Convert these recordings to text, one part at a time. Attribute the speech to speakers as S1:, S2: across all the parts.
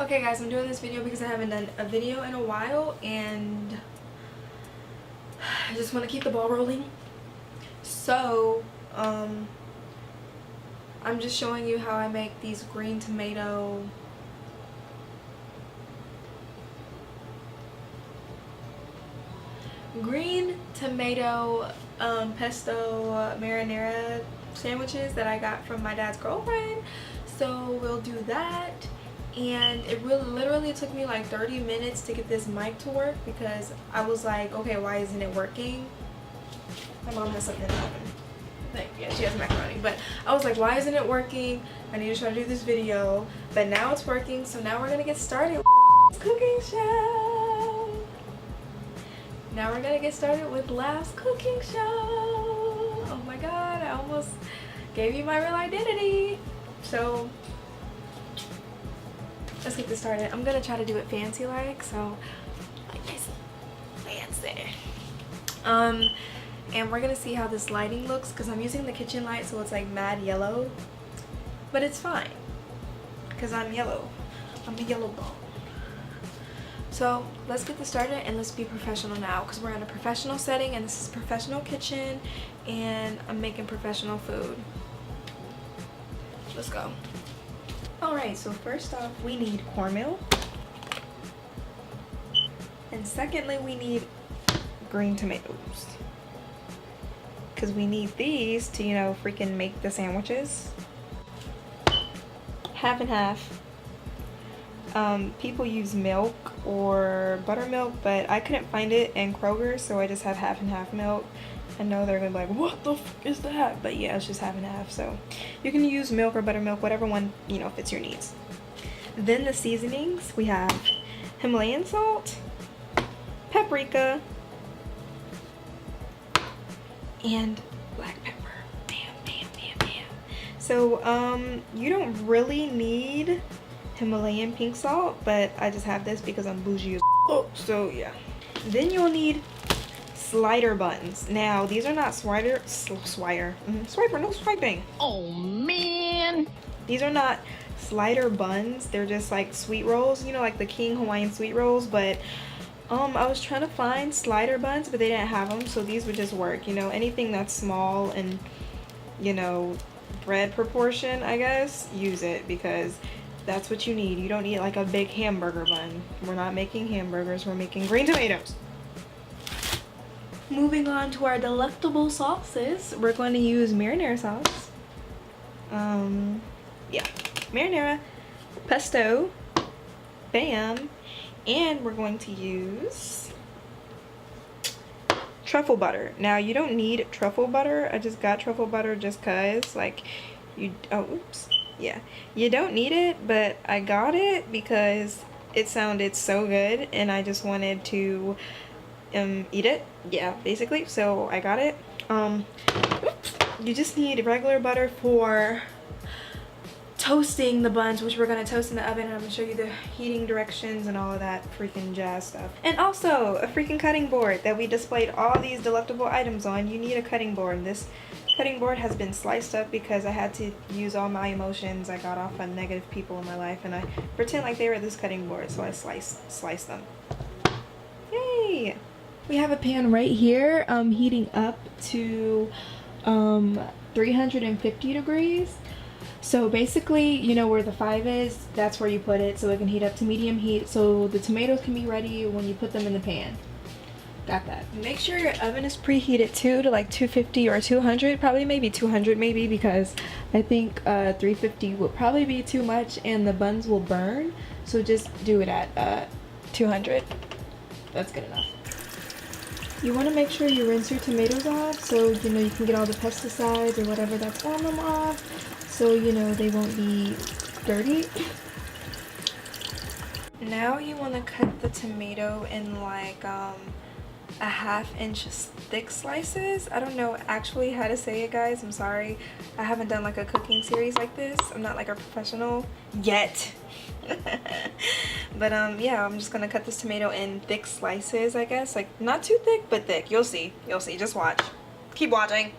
S1: Okay guys, I'm doing this video because I haven't done a video in a while and I just want to keep the ball rolling. So, I'm just showing you how I make these green tomato pesto marinara sandwiches that I got from my dad's girlfriend. So we'll do that. And it literally took me like 30 minutes to get this mic to work because I was like, okay, why isn't it working? My mom has something in the oven. Yeah, she has macaroni. But I was like, why isn't it working? I need to try to do this video. But now it's working, so now we're gonna get started with cooking show. Now we're gonna get started with last cooking show. Oh my god, I almost gave you my real identity. So let's get this started. I'm gonna try to do it fancy like, so like this fancy. And we're gonna see how this lighting looks because I'm using the kitchen light, so it's like mad yellow, but it's fine because I'm yellow. I'm a yellow ball. So let's get this started and let's be professional now because we're in a professional setting and this is professional kitchen and I'm making professional food. Let's go. Alright, so first off we need cornmeal, and secondly we need green tomatoes because we need these to, you know, freaking make the sandwiches. Half and half. People use milk or buttermilk, but I couldn't find it in Kroger, so I just have half and half milk. I know they're gonna be like, what the f is that? But yeah, it's just half and half. So you can use milk or buttermilk, whatever one, you know, fits your needs. Then the seasonings, we have Himalayan salt, paprika, and black pepper. Bam, bam, bam, bam. So you don't really need Himalayan pink salt, but I just have this because I'm bougie as so yeah. Then you'll need slider buns. Now these are not swiper, no swiping. Oh man. These are not slider buns. They're just like sweet rolls, you know, like the King Hawaiian sweet rolls, but I was trying to find slider buns, but they didn't have them, so these would just work. You know, anything that's small and, you know, bread proportion, I guess, use it because that's what you need. You don't need like a big hamburger bun. We're not making hamburgers, we're making green tomatoes. Moving on to our delectable sauces, we're going to use marinara sauce. Yeah, marinara, pesto, bam, and we're going to use truffle butter. Now you don't need truffle butter. I just got truffle butter just cause, like, you, oh, oops, yeah, you don't need it, but I got it because it sounded so good and I just wanted to eat it, yeah, basically, so I got it. Oops. You just need regular butter for toasting the buns, which we're gonna toast in the oven, and I'm gonna show you the heating directions and all of that freaking jazz stuff. And also a freaking cutting board that we displayed all these delectable items on. You need a cutting board, and this cutting board has been sliced up because I had to use all my emotions I got off on negative people in my life, and I pretend like they were this cutting board, so I sliced them. Yay! We have a pan right here heating up to 350 degrees. So basically, you know where the 5 is, that's where you put it so it can heat up to medium heat so the tomatoes can be ready when you put them in the pan. Got that. Make sure your oven is preheated too to like 250 or 200, probably maybe 200 maybe, because I think 350 would probably be too much and the buns will burn. So just do it at 200. That's good enough. You want to make sure you rinse your tomatoes off so you know you can get all the pesticides or whatever that's on them off, so you know they won't be dirty. Now you want to cut the tomato in like a ½ inch thick slices. I don't know actually how to say it, guys. I'm sorry. I haven't done like a cooking series like this. I'm not like a professional yet. But yeah, I'm just gonna cut this tomato in thick slices, I guess. Like not too thick, but thick. You'll see. You'll see. Just watch. Keep watching.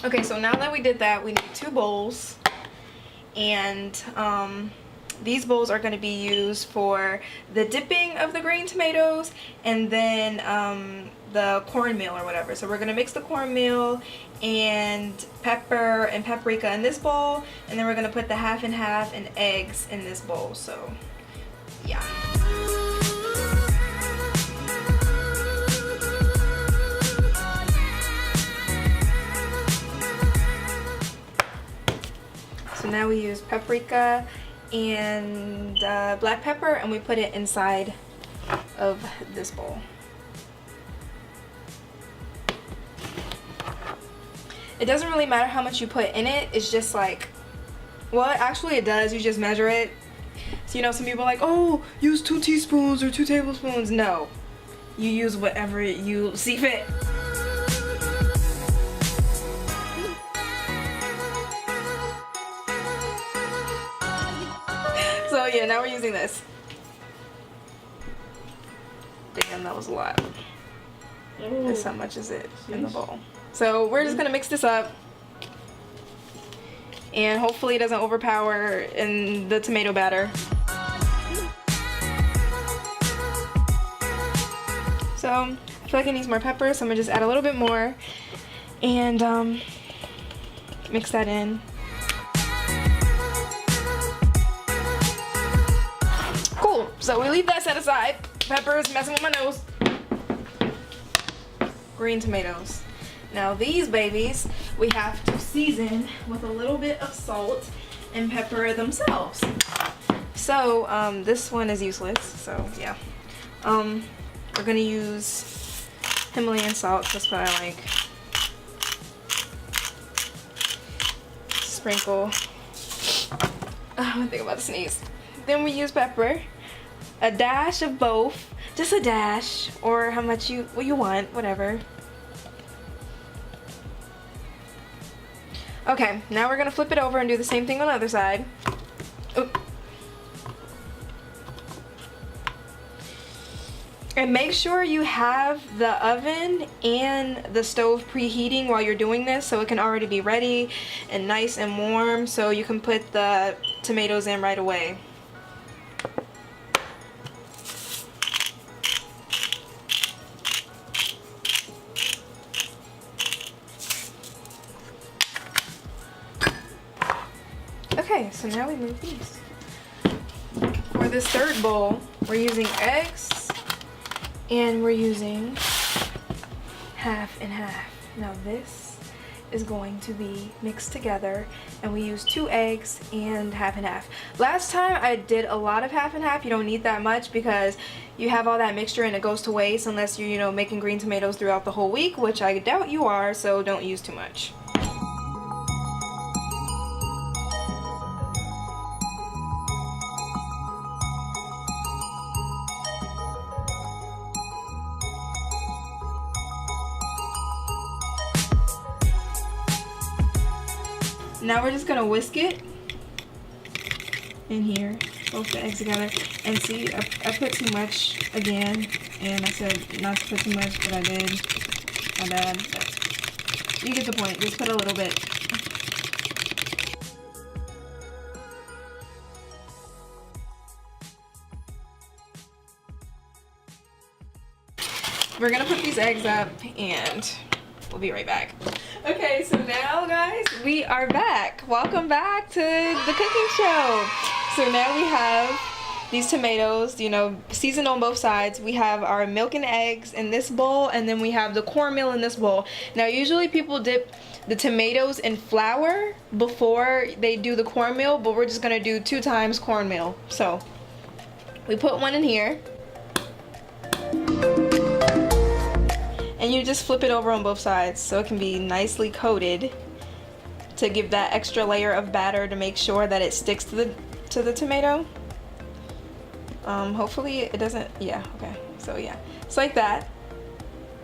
S1: Okay, so now that we did that, we need 2 bowls, and these bowls are going to be used for the dipping of the green tomatoes and then the cornmeal or whatever. So we're going to mix the cornmeal and pepper and paprika in this bowl, and then we're going to put the half and half and eggs in this bowl. So yeah. So now we use paprika and black pepper, and we put it inside of this bowl. It doesn't really matter how much you put in it. It's just like, well, actually it does. You just measure it. So, you know, some people are like, oh, use 2 teaspoons or 2 tablespoons. No, you use whatever you see fit. So yeah, now we're using this. Damn, that was a lot. That's how much is it in the bowl. So we're just gonna mix this up, and hopefully it doesn't overpower in the tomato batter. So I feel like it needs more pepper, so I'm gonna just add a little bit more and mix that in. Cool, so we leave that set aside. Pepper is messing with my nose. Green tomatoes. Now these babies, we have to season with a little bit of salt and pepper themselves. So this one is useless, so yeah. We're gonna use Himalayan salt, that's what I like. Sprinkle. I think I'm about to sneeze. Then we use pepper. A dash of both, just a dash, or how much you want, whatever. Okay, now we're gonna flip it over and do the same thing on the other side. Oop. And make sure you have the oven and the stove preheating while you're doing this, so it can already be ready and nice and warm, so you can put the tomatoes in right away. Okay, so now we move these. For this third bowl, we're using eggs, and we're using half and half. Now this is going to be mixed together, and we use 2 eggs and half. Last time I did a lot of half and half. You don't need that much because you have all that mixture and it goes to waste unless you're, you know, making green tomatoes throughout the whole week, which I doubt you are, so don't use too much. Now we're just gonna whisk it in here, both the eggs together. And see, I put too much again, and I said not to put too much, but I did. My bad. But you get the point. Just put a little bit. We're gonna put these eggs up, and we'll be right back. Okay, so now guys, we are back. Welcome back to the cooking show. So now we have these tomatoes, you know, seasoned on both sides. We have our milk and eggs in this bowl, and then we have the cornmeal in this bowl. Now usually people dip the tomatoes in flour before they do the cornmeal, but we're just gonna do 2 times cornmeal. So we put one in here. And you just flip it over on both sides so it can be nicely coated to give that extra layer of batter to make sure that it sticks to the tomato. Hopefully it doesn't, yeah, okay. So yeah, it's like that.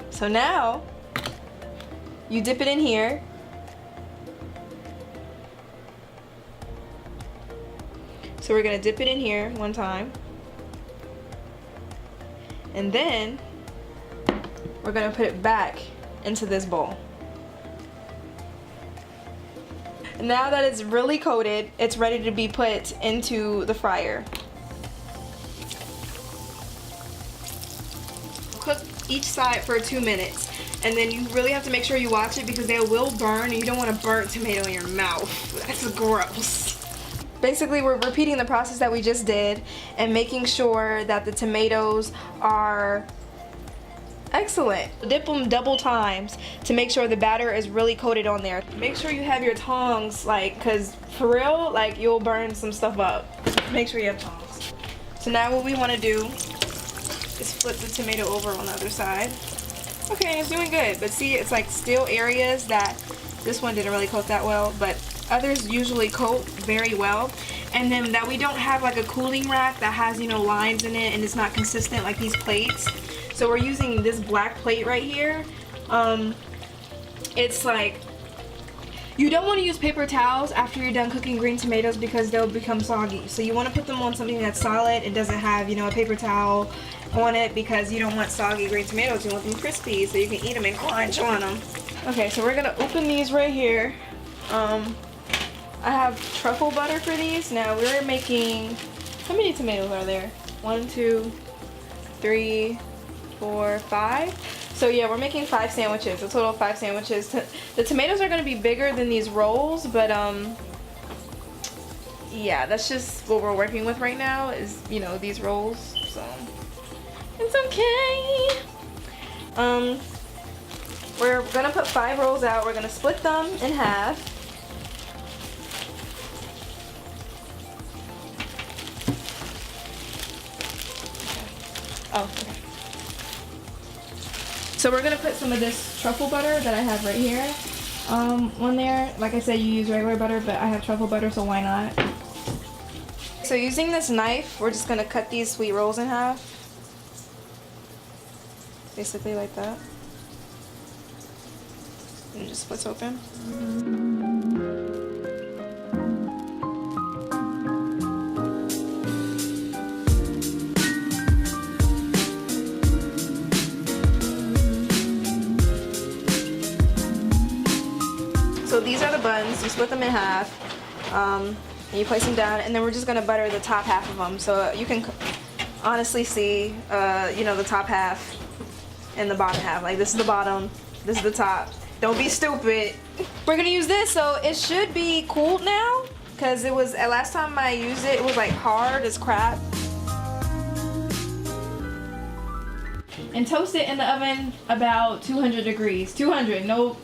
S1: So now you dip it in here. So we're gonna dip it in here one time. And then we're gonna put it back into this bowl. Now that it's really coated, it's ready to be put into the fryer. Cook each side for 2 minutes, and then you really have to make sure you watch it because they will burn, and you don't want a burnt tomato in your mouth. That's gross. Basically, we're repeating the process that we just did and making sure that the tomatoes are excellent. Dip them double times to make sure the batter is really coated on there. Make sure you have your tongs, like, cause for real, like, you'll burn some stuff up. Make sure you have tongs. So now what we want to do is flip the tomato over on the other side. Okay, it's doing good, but see, it's like still areas that this one didn't really coat that well, but others usually coat very well. And then that we don't have like a cooling rack that has, you know, lines in it and it's not consistent like these plates. So we're using this black plate right here. It's like, you don't want to use paper towels after you're done cooking green tomatoes because they'll become soggy. So you want to put them on something that's solid and doesn't have, you know, a paper towel on it because you don't want soggy green tomatoes. You want them crispy so you can eat them and crunch on them. Okay, so we're gonna open these right here. I have truffle butter for these. Now we're making, how many tomatoes are there? 1, 2, 3, 4, 5. So yeah, we're making 5 sandwiches, a total of 5 sandwiches. The tomatoes are gonna be bigger than these rolls, but yeah, that's just what we're working with right now is, you know, these rolls, so it's okay. We're gonna put 5 rolls out. We're gonna split them in half. Oh, okay. So we're gonna put some of this truffle butter that I have right here on there. Like I said, you use regular butter, but I have truffle butter, so why not? So using this knife, we're just gonna cut these sweet rolls in half. Basically like that. And it just splits open. So these are the buns. You split them in half, and you place them down, and then we're just gonna butter the top half of them, so you can honestly see, you know, the top half and the bottom half. Like, this is the bottom, this is the top. Don't be stupid. We're gonna use this, so it should be cooled now, because it was, last time I used it, it was like hard as crap. And toast it in the oven about 200 degrees. 200, no,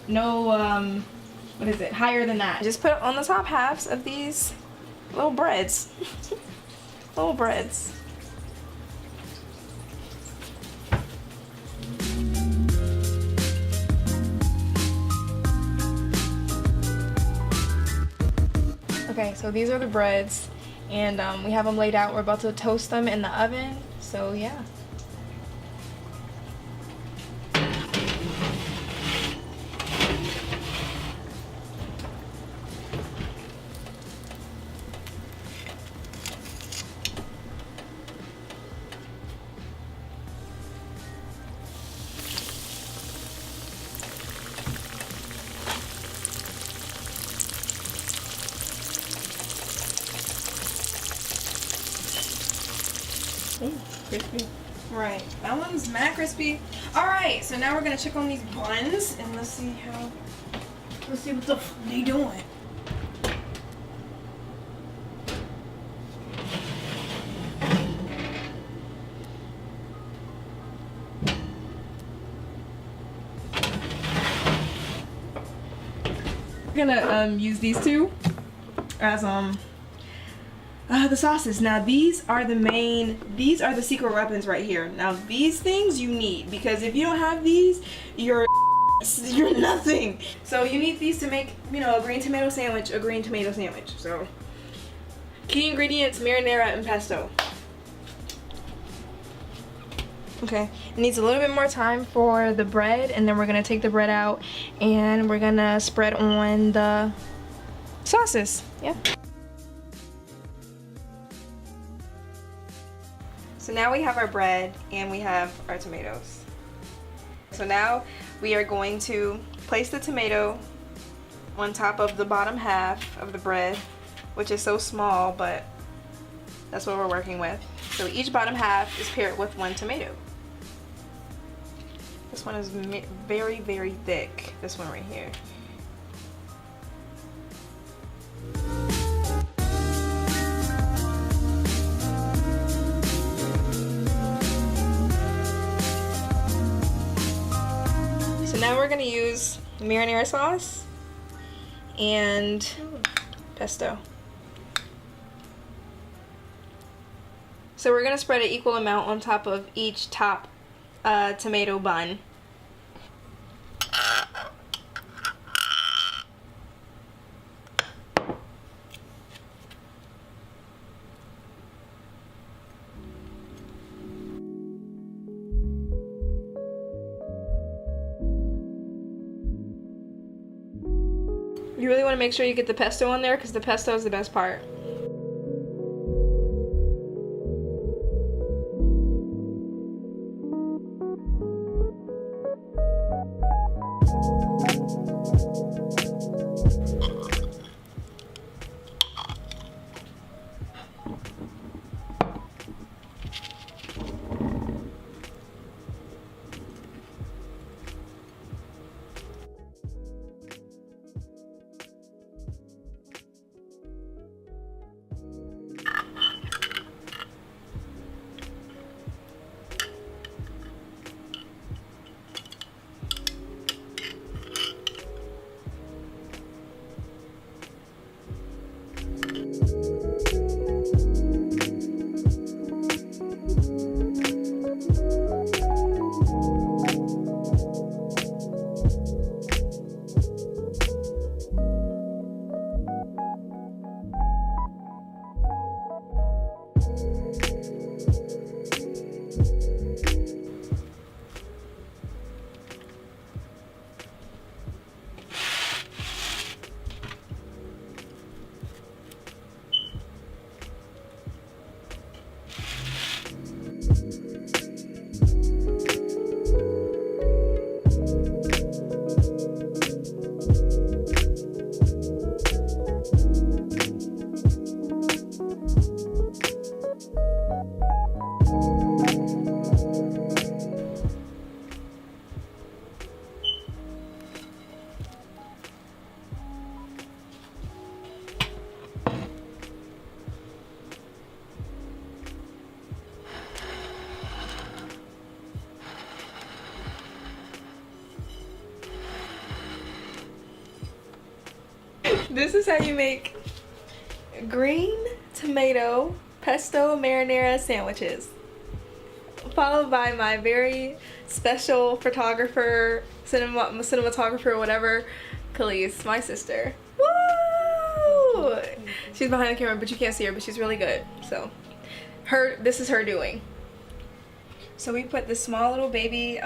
S1: what is it, higher than that. Just put it on the top halves of these little breads. Little breads. Okay, so these are the breads, and we have them laid out. We're about to toast them in the oven, so yeah. Ooh, crispy. Right, that one's mad crispy. Alright, so now we're gonna check on these buns and let's see what the f they doing. We're gonna use these two as the sauces. Now these are the secret weapons right here. Now these things you need, because if you don't have these, you're nothing. So you need these to make, you know, a green tomato sandwich. So key ingredients: marinara and pesto. Okay, it needs a little bit more time for the bread, and then we're gonna take the bread out and we're gonna spread on the sauces. Yeah. So now we have our bread and we have our tomatoes. So now we are going to place the tomato on top of the bottom half of the bread, which is so small, but that's what we're working with. So each bottom half is paired with 1 tomato. This one is very, very thick. This one right here. So now we're gonna use marinara sauce and pesto. So we're gonna spread an equal amount on top of each top tomato bun. You really want to make sure you get the pesto on there because the pesto is the best part. This is how you make green tomato pesto marinara sandwiches, followed by my very special photographer, cinematographer, whatever, Khalees, my sister. Woo! She's behind the camera, but you can't see her, but she's really good. So, this is her doing. So we put this small little baby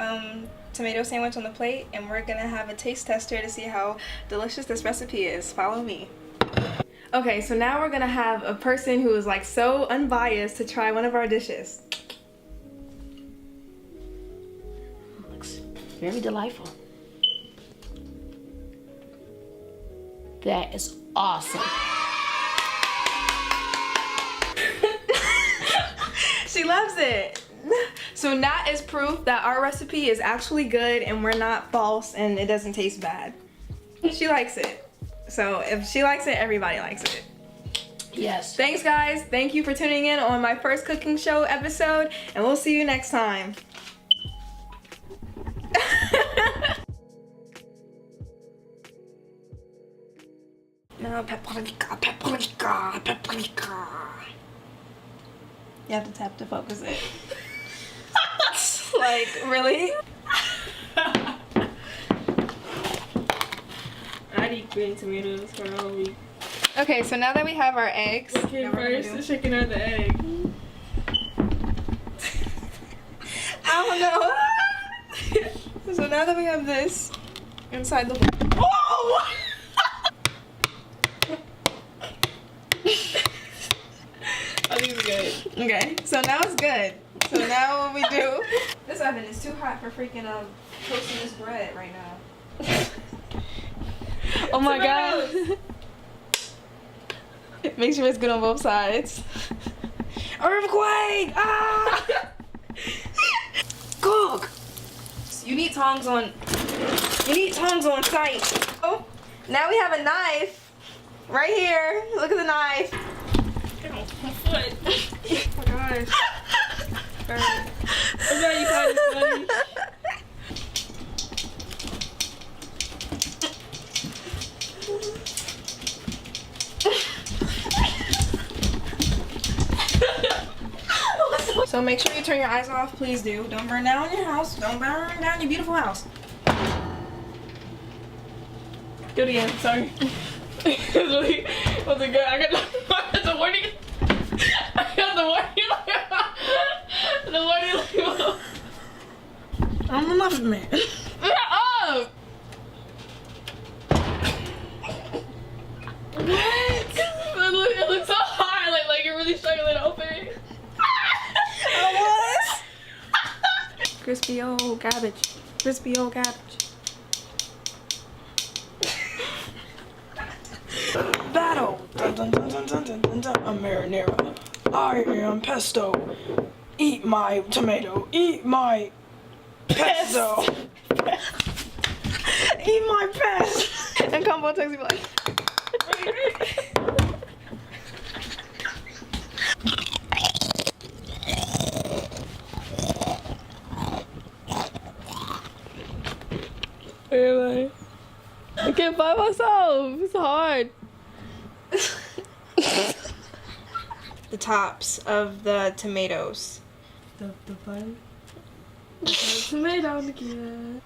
S1: tomato sandwich on the plate, and we're gonna have a taste tester to see how delicious this recipe is. Follow me. Okay, so now we're gonna have a person who is like so unbiased to try one of our dishes.
S2: Looks very delightful. That is awesome.
S1: She loves it. So that is proof that our recipe is actually good and we're not false and it doesn't taste bad. She likes it. So if she likes it, everybody likes it.
S2: Yes.
S1: Thanks guys. Thank you for tuning in on my first cooking show episode, and we'll see you next time. No, paprika, paprika, paprika. You have to tap to focus it. Like, really?
S3: I'd eat green tomatoes for a whole week.
S1: Okay, so now that we have our eggs.
S3: Okay, first the chicken or the egg.
S1: I don't know. So now that we have this inside the. Oh!
S3: I think it's good.
S1: Okay, so now it's good. So now what we do. This oven is too hot for freaking toasting this bread right now. Oh my god. Make sure it's good on both sides. Earthquake! Ah! Cook! You need tongs on. You need tongs on site. Oh, now we have a knife right here. Look at the knife.
S3: Get on my foot. Oh my gosh. I'm glad you find it funny.
S1: So make sure you turn your eyes off, please do. Don't burn down your house. Don't burn down your beautiful house.
S3: Do it again, sorry. It wasn't good. I got the warning. I got the warning. The warning.
S1: I'm enough of man.
S3: Oh! What? It looks so hard, like you're really struggling to open it.
S1: I was. Crispy old cabbage. Crispy old cabbage. Battle. Dun, dun, dun, dun, dun, dun, dun, dun. I'm Marinara. I am Pesto. Eat my tomato. Eat my pesto. Eat my pest. And Combo texts me like.
S3: Really? I can't find myself. It's hard.
S1: The tops of the tomatoes.
S3: The bun. Tomato again.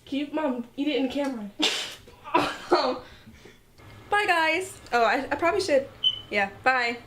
S3: Keep mom, eat it in the camera.
S1: Bye guys. Oh, I probably should. Yeah, bye.